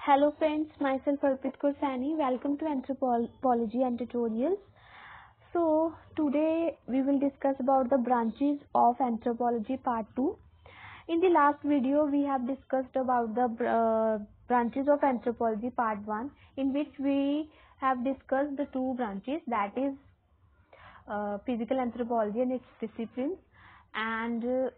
Hello friends, myself Harpreet Saini. Welcome to Anthropology and Tutorials. So today we will discuss about the branches of anthropology part 2. In the last video we have discussed about the branches of anthropology part 1, in which we have discussed the two branches, that is physical anthropology and its disciplines, and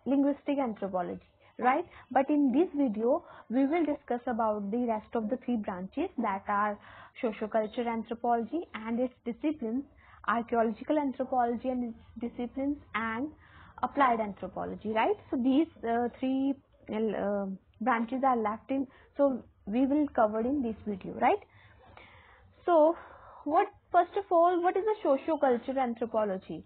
linguistic anthropology, right? But in this video we will discuss about the rest of the three branches, that are socio-cultural anthropology and its disciplines, archaeological anthropology and its disciplines, and applied anthropology, right? So these three branches are left in, so we will cover in this video, right? So first of all, what is a socio-cultural anthropology?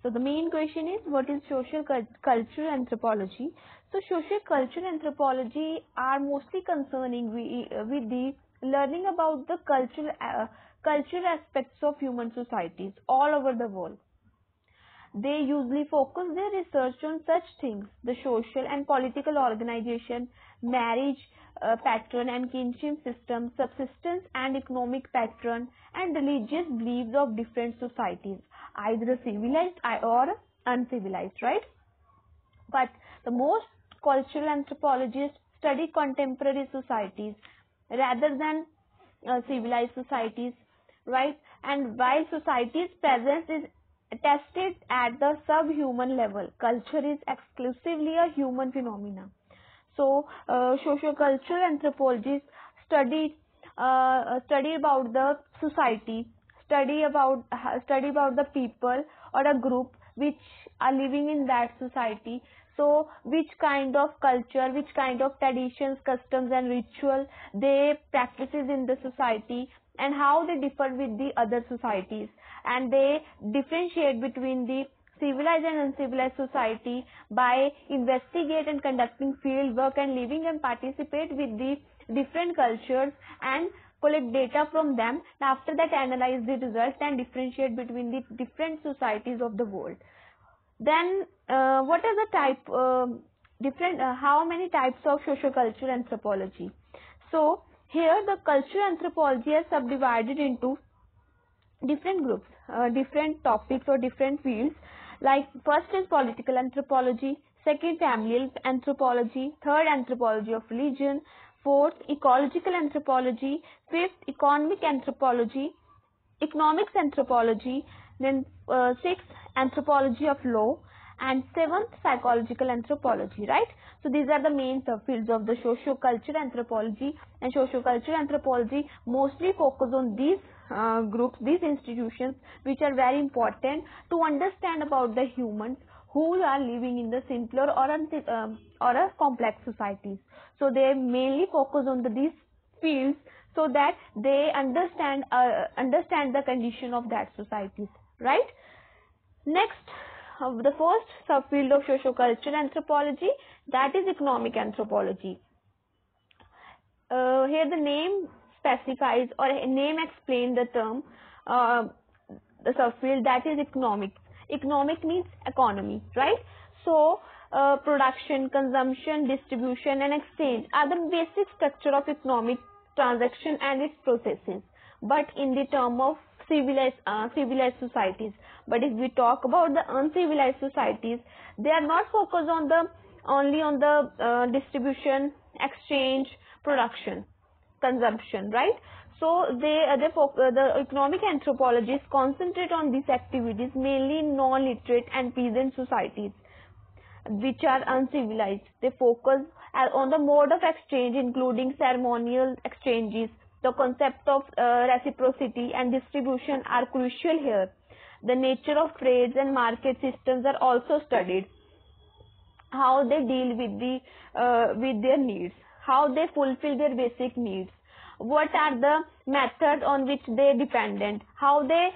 So the main question is, what is social-cultural anthropology? So social-cultural anthropology are mostly concerning with the learning about the cultural aspects of human societies all over the world. They usually focus their research on such things: the social and political organization, marriage pattern and kinship system, subsistence and economic pattern, and religious beliefs of different societies, either civilized or uncivilized, right? But the most cultural anthropologists study contemporary societies rather than civilized societies, right? And while society's presence is tested at the subhuman level, culture is exclusively a human phenomena. So socio-cultural anthropologists study about the society, study about the people or a group which are living in that society. So which kind of culture, which kind of traditions, customs and ritual they practices in the society, and how they differ with the other societies, and they differentiate between the civilized and uncivilized society by investigate and conducting field work and living and participate with the different cultures and collect data from them, and after that analyze the results and differentiate between the different societies of the world. Then what are the how many types of socio-cultural anthropology? So here the cultural anthropology is subdivided into different groups, different topics or different fields. Like first is political anthropology, second familial anthropology, third anthropology of religion, fourth ecological anthropology, fifth economics anthropology, then sixth anthropology of law, and seventh psychological anthropology, right? So these are the main subfields of the socio-cultural anthropology, and socio-cultural anthropology mostly focus on these groups, these institutions, which are very important to understand about the humans who are living in the simpler or a complex societies. So they mainly focus on these fields so that they understand the condition of that societies, right? Next, the first subfield of socio-cultural anthropology, that is economic anthropology. Here the name specifies or name explains the term, the subfield, that is economic. Economic means economy, right? So production, consumption, distribution and exchange are the basic structure of economic transaction and its processes, but in the term of civilized societies. But if we talk about the uncivilized societies, they are not focused on only on the distribution, exchange, production, consumption, right? So the economic anthropologists concentrate on these activities mainly in non-literate and peasant societies which are uncivilized. They focus on the mode of exchange, including ceremonial exchanges. The concept of reciprocity and distribution are crucial here. The nature of trades and market systems are also studied. How they deal with their needs, how they fulfill their basic needs, what are the methods on which they dependent, how they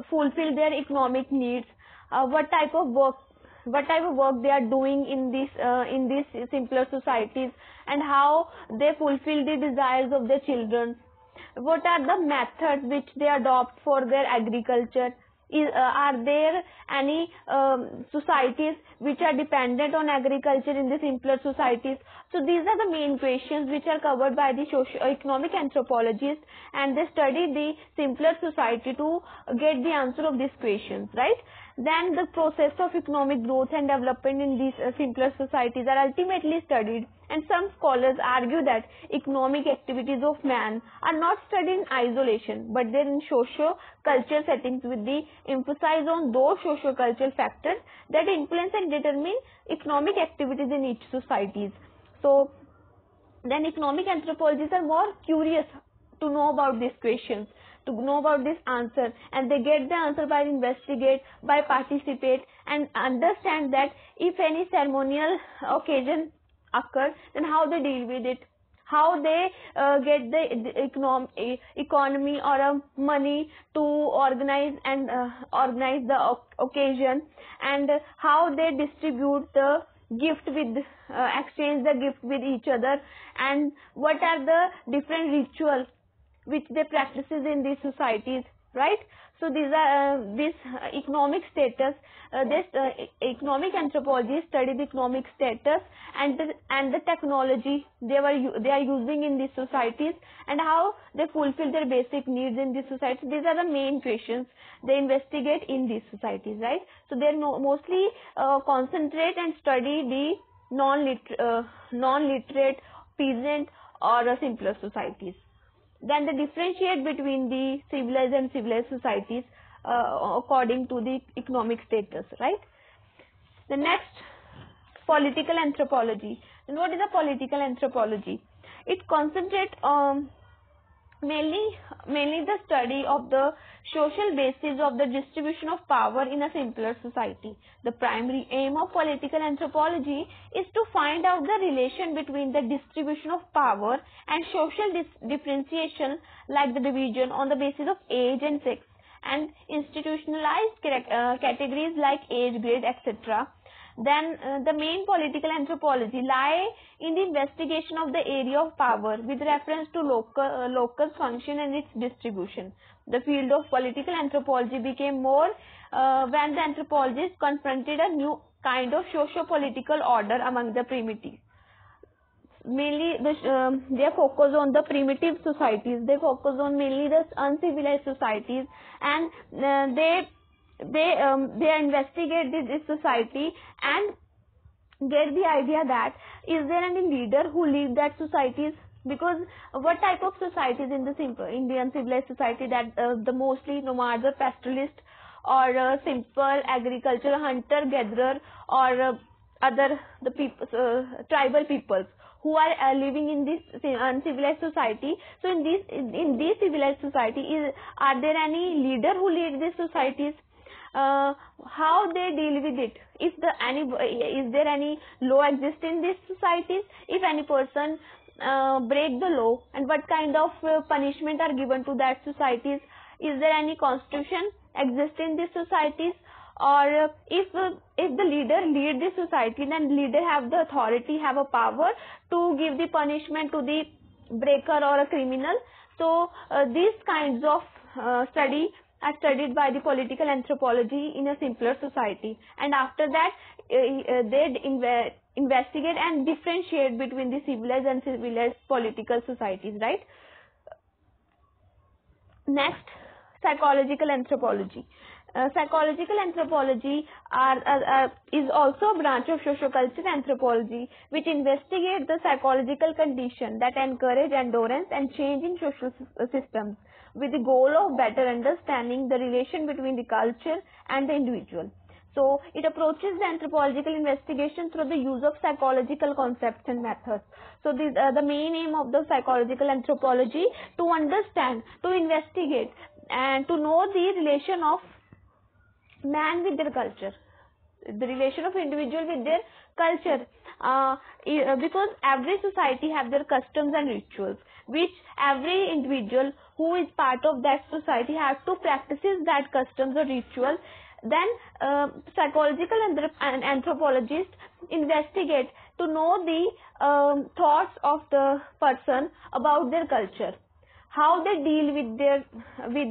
fulfill their economic needs, what type of work they are doing in these simpler societies, and how they fulfill the desires of their children, what are the methods which they adopt for their agriculture, Are there any societies which are dependent on agriculture in the simpler societies? So these are the main questions which are covered by the socio-economic anthropologists, and they study the simpler society to get the answer of these questions, right? Then the process of economic growth and development in these simpler societies are ultimately studied, and some scholars argue that economic activities of man are not studied in isolation, but they're in socio-cultural settings with the emphasis on those socio-cultural factors that influence and determine economic activities in each societies. So then economic anthropologists are more curious to know about these questions, to know about this answer, and they get the answer by investigate, by participate, and understand that if any ceremonial occasion occur, then how they deal with it, how they get the economy or money to organize the occasion, and how they distribute the gift with exchange the gift with each other, and what are the different rituals which they practices in these societies, right? So these are this economic status. Economic anthropology study the economic status and the technology they are using in these societies, and how they fulfill their basic needs in these societies. These are the main questions they investigate in these societies, right? So they mostly concentrate and study the non-literate, peasant or simpler societies. Then they differentiate between the civilized and civilized societies according to the economic status, right? The next, political anthropology. And what is a political anthropology? It concentrates on mainly the study of the social basis of the distribution of power in a simpler society. The primary aim of political anthropology is to find out the relation between the distribution of power and social differentiation, like the division on the basis of age and sex, and institutionalized categories like age, grade, etc. Then the main political anthropology lie in the investigation of the area of power with reference to local function and its distribution. The field of political anthropology became more when the anthropologists confronted a new kind of socio-political order among the primitives. Mainly they focus on the primitive societies, they focus on mainly the uncivilized societies, and they investigate this society and get the idea that is there any leader who lead that societies, because what type of societies in the simple Indian civilized society, that the mostly nomads or pastoralists or simple agricultural hunter gatherer or the people tribal peoples who are living in this uncivilized society. So in this civilized society, are there any leader who lead these societies? How they deal with it? Is there any law exist in these societies? If any person break the law, and what kind of punishment are given to that societies? Is there any constitution exist in these societies? Or if the leader lead the society, then leader have the authority, have a power to give the punishment to the breaker or a criminal. So these kinds of study are studied by the political anthropology in a simpler society, and after that they investigate and differentiate between the civilized and civilized political societies, right? Next, psychological anthropology. Psychological anthropology is also a branch of sociocultural anthropology, which investigates the psychological condition that encourage endurance and change in social systems, with the goal of better understanding the relation between the culture and the individual. So it approaches the anthropological investigation through the use of psychological concepts and methods. So the main aim of the psychological anthropology to understand, to investigate, and to know the relation of man with their culture, the relation of individual with their culture, because every society have their customs and rituals, which every individual who is part of that society has to practices that customs or ritual. Then psychological and anthropologists investigate to know the thoughts of the person about their culture, how they deal with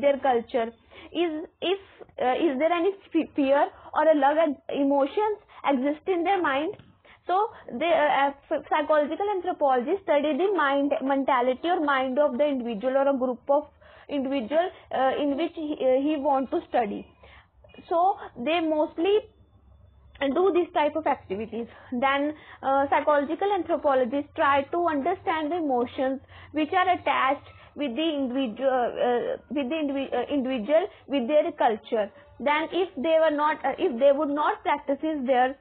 their culture. Is there any fear or a love emotions exist in their mind? So psychological anthropology study the mentality or mind of the individual or a group of individual in which he want to study. So they mostly do this type of activities. Then psychological anthropologists try to understand the emotions which are attached with the individual with their culture. Then if they would not practice their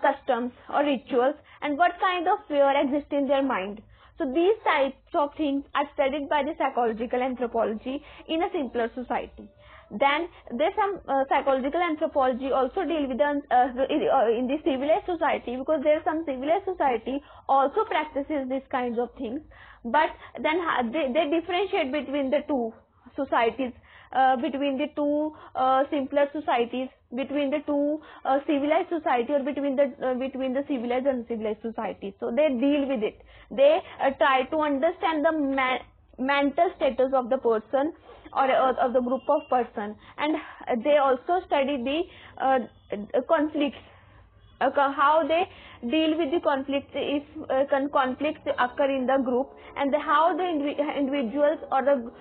customs or rituals, and what kind of fear exists in their mind. So these types of things are studied by the psychological anthropology in a simpler society. Then there's some psychological anthropology also deal with in the civilized society, because there's some civilized society also practices these kinds of things, but then they differentiate between the two societies, between the two simpler societies, between the two civilized society, or between the civilized and uncivilized society. So they deal with it. They try to understand the mental status of the person or of the group of person, and they also study the conflicts, how they deal with the conflicts if conflicts occur in the group, and how the individuals or the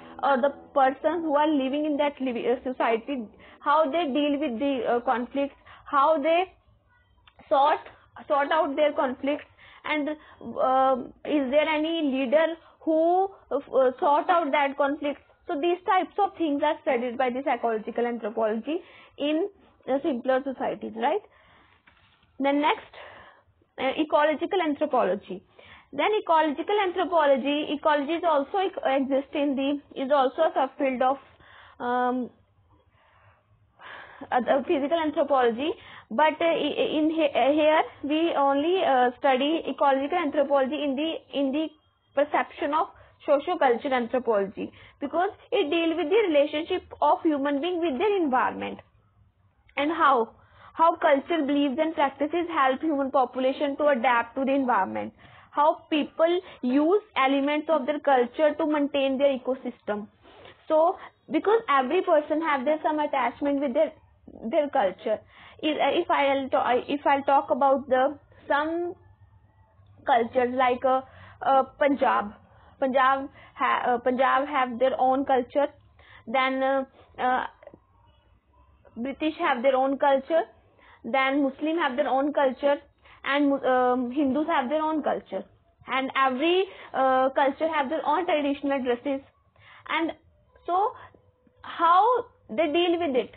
persons who are living in that society, how they deal with the conflicts, how they sort out their conflicts, and is there any leader who sort out that conflict. So these types of things are studied by the psychological anthropology in simpler societies, right? Then next, ecological anthropology. Then ecological anthropology, ecology is also is also a subfield of physical anthropology, but here we only study ecological anthropology in the perception of socio-cultural anthropology, because it deals with the relationship of human being with their environment, and how cultural beliefs and practices help human population to adapt to the environment, how people use elements of their culture to maintain their ecosystem. So because every person have their some attachment with their culture. If I'll talk about some cultures like Punjab have their own culture, then British have their own culture, then Muslim have their own culture, and Hindus have their own culture, and every culture have their own traditional dresses. And so how they deal with it,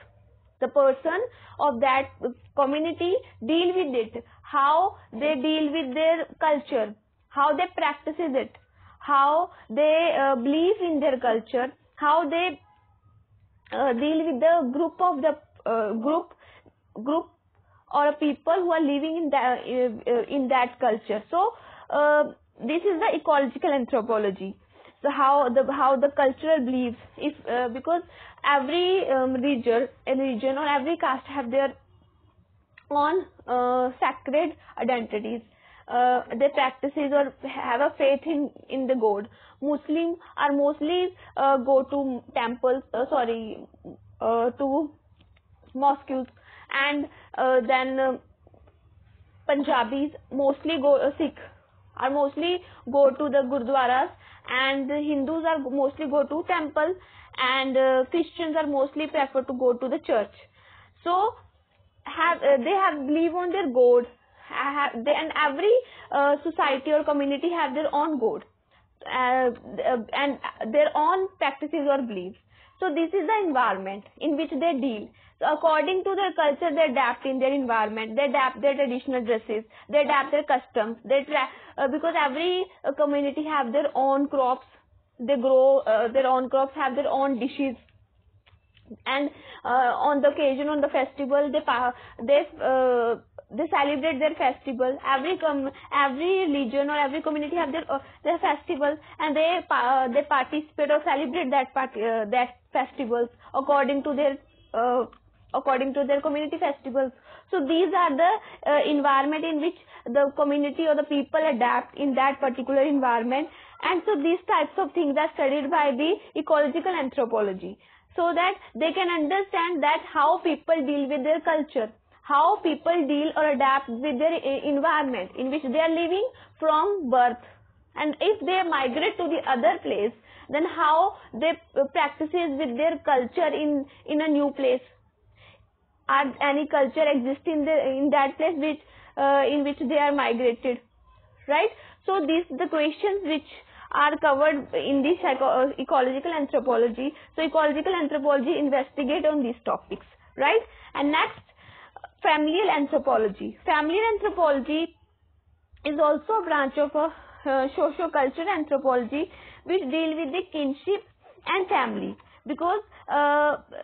the person of that community deal with it, how they deal with their culture, how they practice it, how they believe in their culture, how they deal with the group of the group or people who are living in that culture. So this is the ecological anthropology. So how the cultural beliefs, because every religion or every caste have their own sacred identities. They practices or have a faith in the God. Muslims are mostly go to temples, to mosques, and then Punjabis mostly Sikh are mostly go to the gurdwaras, and Hindus are mostly go to temple, and Christians are mostly prefer to go to the church. So they have believe on their God, and every society or community have their own God and their own practices or beliefs. So this is the environment in which they deal. So according to their culture, they adapt in their environment, they adapt their traditional dresses, they adapt their customs, because every community have their own crops, they grow their own crops, have their own dishes, and on the occasion, on the festival, they celebrate their festival. Every religion or every community have their festival, and they participate or celebrate that festivals according to their according to their community festivals. So these are the environment in which the community or the people adapt in that particular environment. And so these types of things are studied by the ecological anthropology, so that they can understand that how people deal with their culture, how people deal or adapt with their environment in which they are living from birth. And if they migrate to the other place, then how they practices with their culture in a new place. Are any culture exist in that place which in which they are migrated, right? So these the questions which are covered in this ecological anthropology. So ecological anthropology investigate on these topics, right? And next, familial anthropology. Familial anthropology is also a branch of a socio-cultural anthropology which deal with the kinship and family, because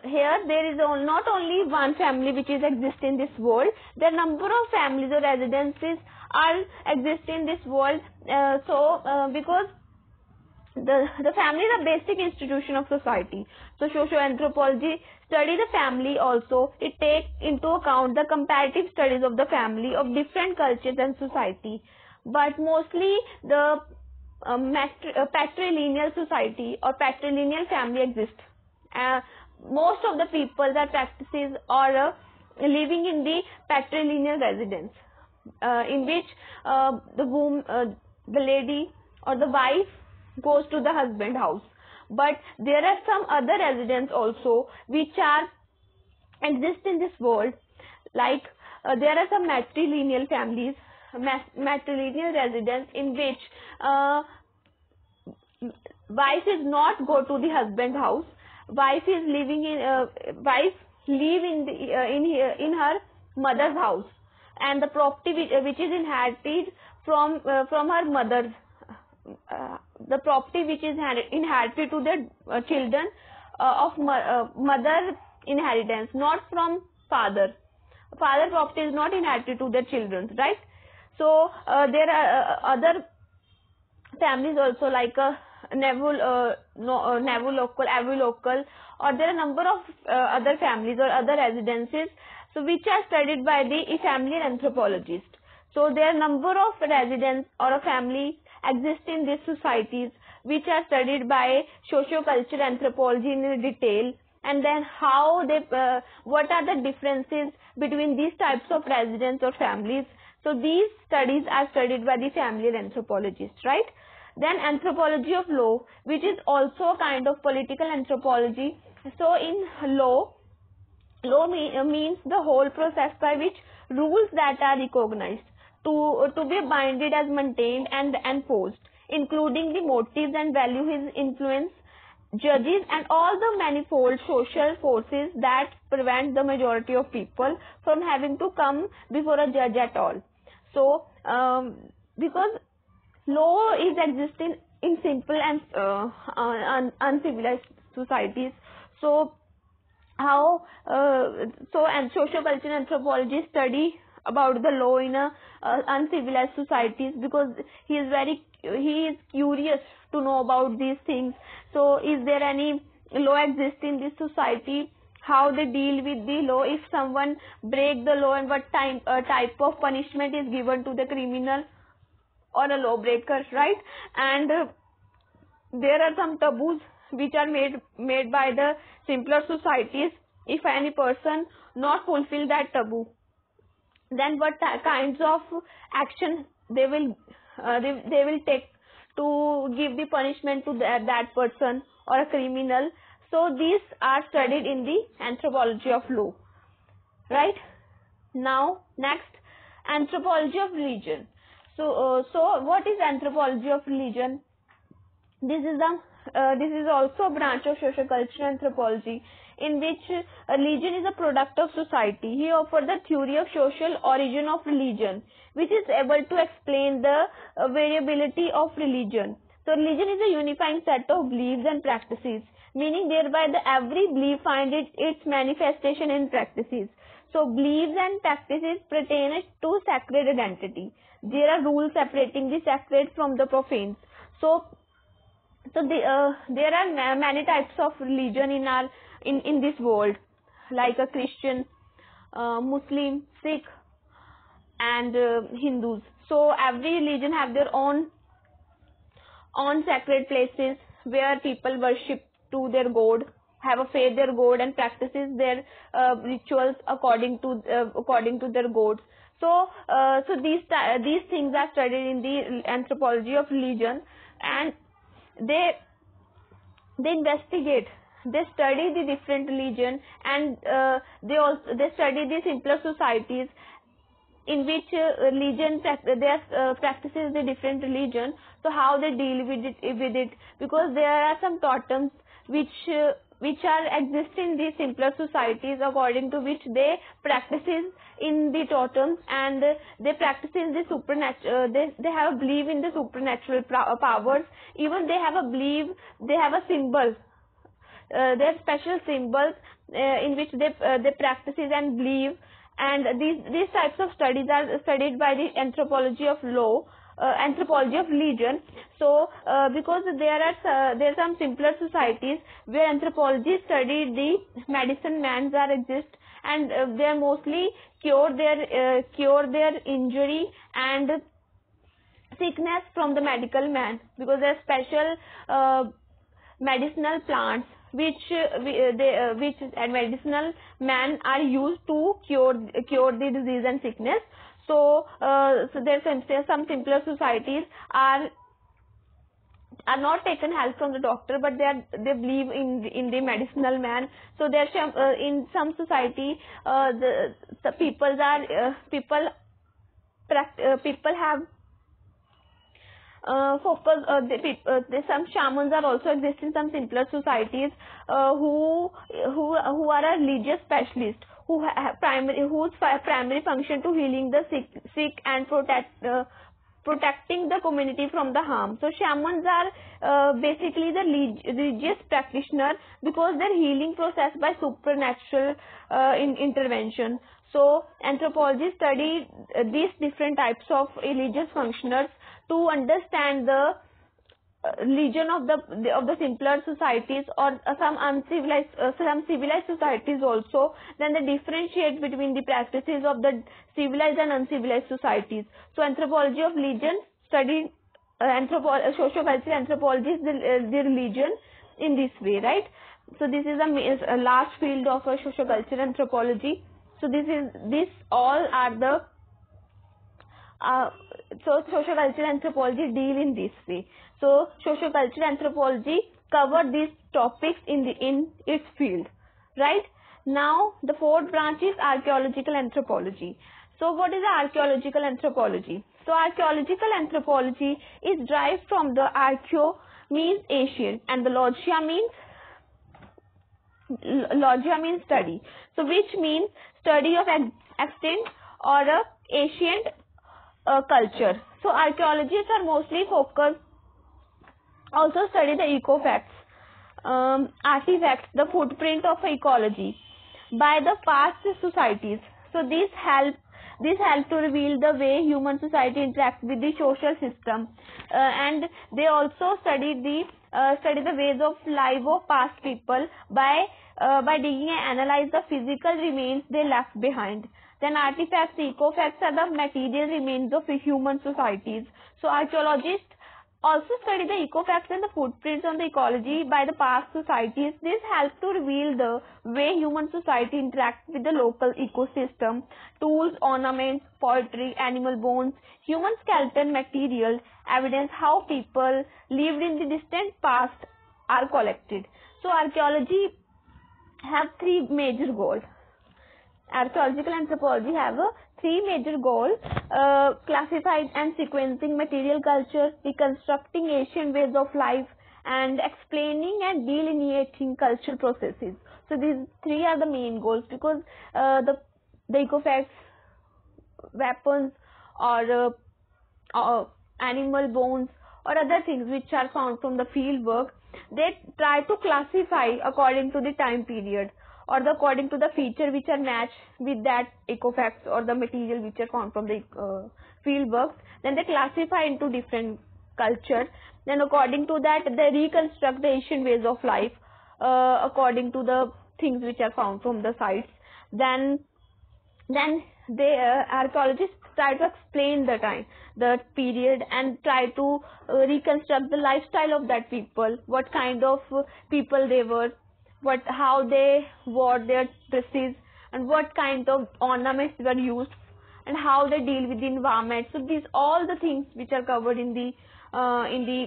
here there is not only one family which is exist in this world. There are number of families or residences are exist in this world. Because the family is a basic institution of society. So socio-anthropology study the family also. It takes into account the comparative studies of the family of different cultures and society. But mostly the patrilineal society or patrilineal family exists. Most of the people that practices are living in the patrilineal residence, in which the lady or the wife goes to the husband house. But there are some other residents also which are exist in this world, like there are some matrilineal families, matrilineal residence in which wife is not go to the husband house. Wife is living in wife live in her mother's house, and the property which is inherited from her mother's the property which is inherited to the children of mother inheritance, not from father. Father property is not inherited to the children, right? So there are other families also, like nevulocal, avilocal, or there are number of other families or other residences, so which are studied by the familial anthropologist. So there are number of residents or a family exist in these societies which are studied by socio-cultural anthropology in detail, and then how they what are the differences between these types of residents or families. So these studies are studied by the familial anthropologists, right? Then anthropology of law, which is also a kind of political anthropology. So in law means the whole process by which rules that are recognized to be binded as maintained and enforced, including the motives and value his influence, judges, and all the manifold social forces that prevent the majority of people from having to come before a judge at all. So because law is existing in simple and uncivilized societies, so how and socio-cultural anthropology study about the law in uncivilized societies, because he is curious to know about these things. So is there any law exist in this society, how they deal with the law, if someone break the law, and what type of punishment is given to the criminal or a lawbreaker, right? And there are some taboos which are made by the simpler societies. If any person not fulfill that taboo, then what kinds of action they will take to give the punishment to that person or a criminal. So these are studied in the anthropology of law, right? Now next, anthropology of religion. So what is anthropology of religion? This is also a branch of socio-cultural anthropology, in which religion is a product of society. He offers the theory of social origin of religion, which is able to explain the variability of religion. So religion is a unifying set of beliefs and practices, meaning thereby every belief finds its manifestation in practices. So beliefs and practices pertain to sacred identity. There are rules separating the sacred from the profane. So there are many types of religion in this world, like a Christian, Muslim, Sikh, and Hindus. So every religion have their own sacred places where people worship to their god, have a faith their god, and practices their rituals according to their gods. So these things are studied in the anthropology of religion, and they investigate, they study the different religion, and they study the simpler societies in which religion practices the different religion. So how they deal with it, because there are some totems which are exist in these simpler societies, according to which they practices in the totems, and they practice in the supernatural. They have a belief in the supernatural powers. Even they have a symbol. They have special symbols in which they practices and believe. And these types of studies are studied by the anthropology of law, anthropology of religion. So because there are some simpler societies where anthropology studied the medicine mans are exist, and they are mostly cure their injury and sickness from the medical man, because there are special medicinal plants which medicinal man are used to cure the disease and sickness. So there's some simpler societies are not taken help from the doctor, but they believe in the medicinal man. So there's in some society the people have focus. Some shamans are also exist in some simpler societies who are a religious specialist, whose primary function to healing the sick and protecting the community from the harm. So shamans are basically the religious practitioner, because their healing process by supernatural intervention. So anthropology study these different types of religious functioners to understand the religion of the simpler societies, or some civilized societies also. Then they differentiate between the practices of the civilized and uncivilized societies. So anthropology of religion study socio-cultural anthropology is the religion in this way, right? So this is a large field of socio-cultural anthropology. So these all are the so socio-cultural anthropology deal in this way. So socio-cultural anthropology cover these topics in its field, right? Now the fourth branch is archaeological anthropology. So what is archaeological anthropology? So archaeological anthropology is derived from the archeo means ancient, and the logia means study. So which means study of extant or a ancient culture. So archaeologists are mostly focused, also study the eco-facts, artifacts, the footprint of ecology by the past societies. So this help to reveal the way human society interacts with the social system, and they also study the ways of life of past people by digging and analyze the physical remains they left behind. Then artifacts, eco-facts are the material remains of human societies. So archaeologists also study the eco-facts and the footprints on the ecology by the past societies. This helps to reveal the way human society interacts with the local ecosystem. Tools, ornaments, poetry, animal bones, human skeleton material, evidence how people lived in the distant past are collected. So archaeology have three major goals. Archaeological anthropology have three major goals: classifying and sequencing material culture, reconstructing ancient ways of life, and explaining and delineating cultural processes. So these three are the main goals, because the eco-facts, weapons, or animal bones, or other things which are found from the field work, they try to classify according to the time period, or according to the feature which are matched with that eco-facts or the material which are found from the field works. Then they classify into different culture. Then according to that, they reconstruct the ancient ways of life according to the things which are found from the sites. Then they archaeologists try to explain the period, and try to reconstruct the lifestyle of that people, what kind of people they were, how they wore their dresses, and what kind of ornaments were used, and how they deal with the environment. So these all the things which are covered in the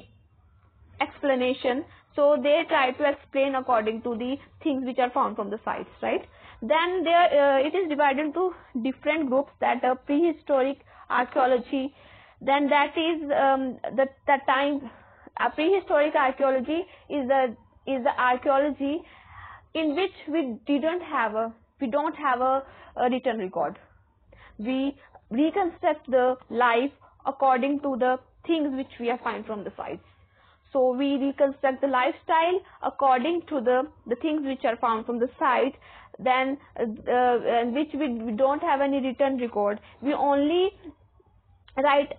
explanation. So they try to explain according to the things which are found from the sites, right? Then there it is divided into different groups, that prehistoric archaeology. Then that is the time prehistoric archaeology is the archaeology in which we don't have a written record. We reconstruct the life according to the things which we have found from the sites. So we reconstruct the lifestyle according to the things which are found from the site. Then which we don't have any written record. We only write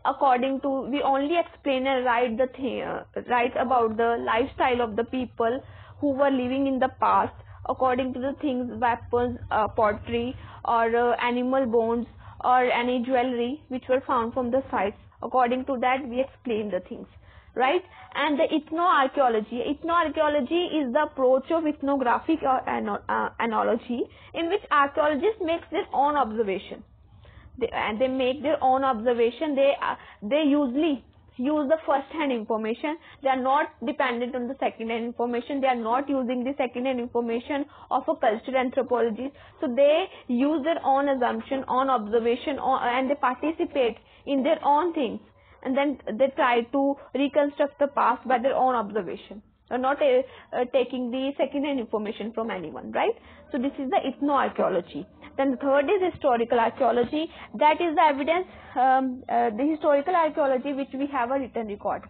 we only explain and write about the lifestyle of the people who were living in the past, according to the things, weapons, pottery, or animal bones, or any jewelry which were found from the sites. According to that, we explain the things, right? And the ethnoarchaeology. Ethnoarchaeology is the approach of ethnographic or analogy, in which archaeologists make their own observation. They make their own observation. They usually use the first-hand information. They are not dependent on the second-hand information. They are not using the second-hand information of a cultural anthropology. So they use their own assumption, own observation, and they participate in their own things. And then they try to reconstruct the past by their own observation. They're not taking the second-hand information from anyone, right? So this is the ethnoarchaeology. Then the third is historical archaeology. That is the evidence, the historical archaeology which we have a written record.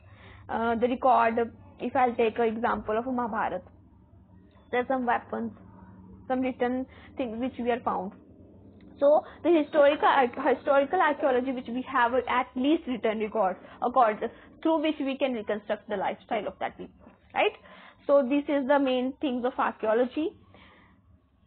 The record, if I'll take an example of a Mahabharata, there are some weapons, some written things which we are found. So the historical archaeology which we have at least written records through which we can reconstruct the lifestyle of that people, right? So this is the main things of archaeology.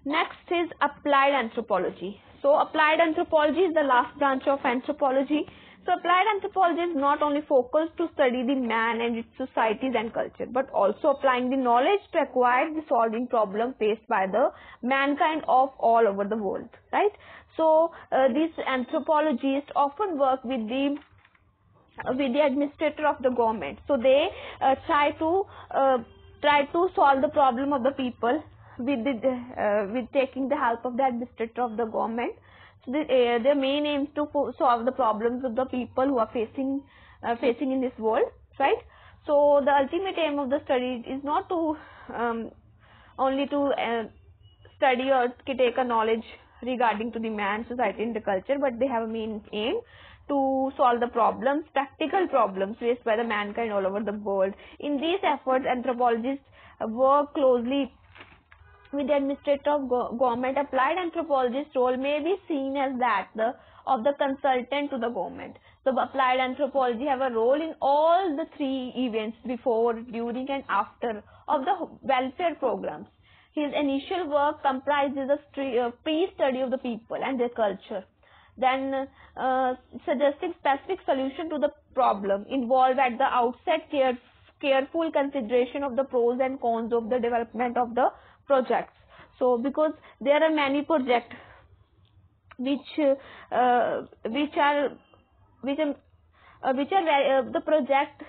Next is applied anthropology. So applied anthropology is the last branch of anthropology. So applied anthropology is not only focused to study the man and its societies and culture, but also applying the knowledge to acquire the solving problem faced by the mankind of all over the world, right? So these anthropologists often work with the administrator of the government. So they try to solve the problem of the people with taking the help of the administrator of the government. So their main aim is to solve the problems of the people who are facing in this world, right? So the ultimate aim of the study is not to only to study or take a knowledge regarding to the man, society, and the culture, but they have a main aim to solve the problems, practical problems faced by the mankind all over the world. In these efforts, anthropologists work closely with the administrator of government. Applied anthropologist role may be seen as that of the consultant to the government. So applied anthropology have a role in all the three events, before, during, and after, of the welfare programs. His initial work comprises a pre-study of the people and their culture, then suggesting specific solution to the problem, involved at the outset careful consideration of the pros and cons of the development of the projects. So because there are many projects which are the project,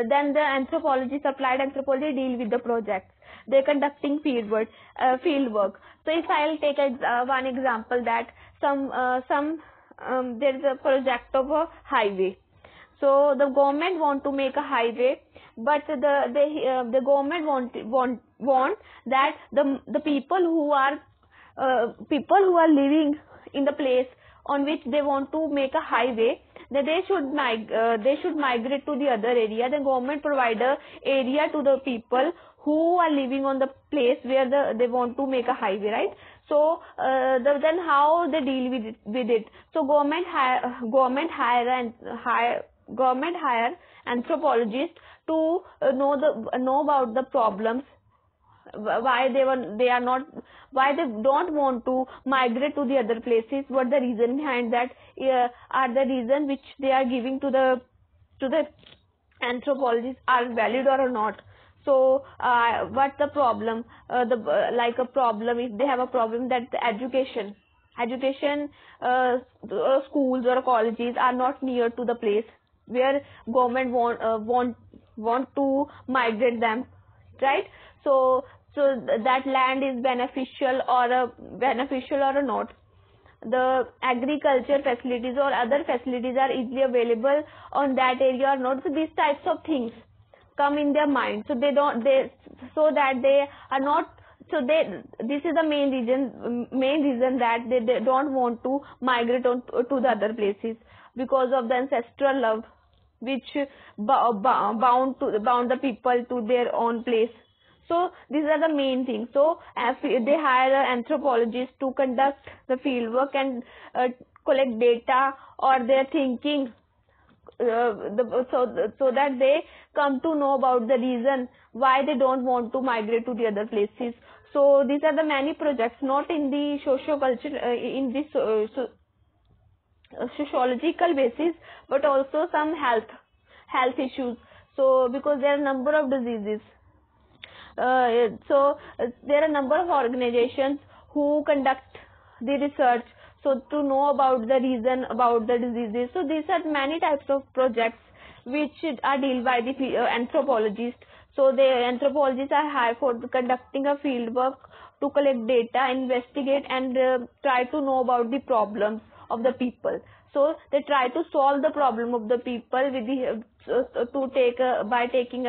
then the anthropologists, applied anthropology, deal with the projects. They're conducting field work. So if I'll take one example, that there is a project of a highway. So the government want to make a highway, but the government want that the people who are living in the place on which they want to make a highway, that they should migrate to the other area. The government provide a area to the people who are living on the place where they want to make a highway, right? So then how they deal with it? So government hire anthropologists to know about the problems why why they don't want to migrate to the other places, what the reason behind that, are the reason which they are giving to the anthropologists are valid or not. So what's the problem, like a problem, if they have a problem that the education, schools or colleges are not near to the place where government want to migrate them, right? So that land is beneficial or not. The agriculture facilities or other facilities are easily available on that area or not. So these types of things come in their mind. So this is the main reason that they don't want to migrate to the other places, because of the ancestral love which bound the people to their own place. So these are the main things. So they hire anthropologists to conduct the field work and collect data or their thinking, so that they come to know about the reason why they don't want to migrate to the other places. So these are the many projects, not in the in the sociological basis, but also some health issues. So because there are a number of diseases, there are a number of organizations who conduct the research, so to know about the reason about the diseases. So these are many types of projects which are dealt by the anthropologists. So the anthropologists are hired for conducting a field work to collect data, investigate, and try to know about the problems of the people. So they try to solve the problem of the people with the by taking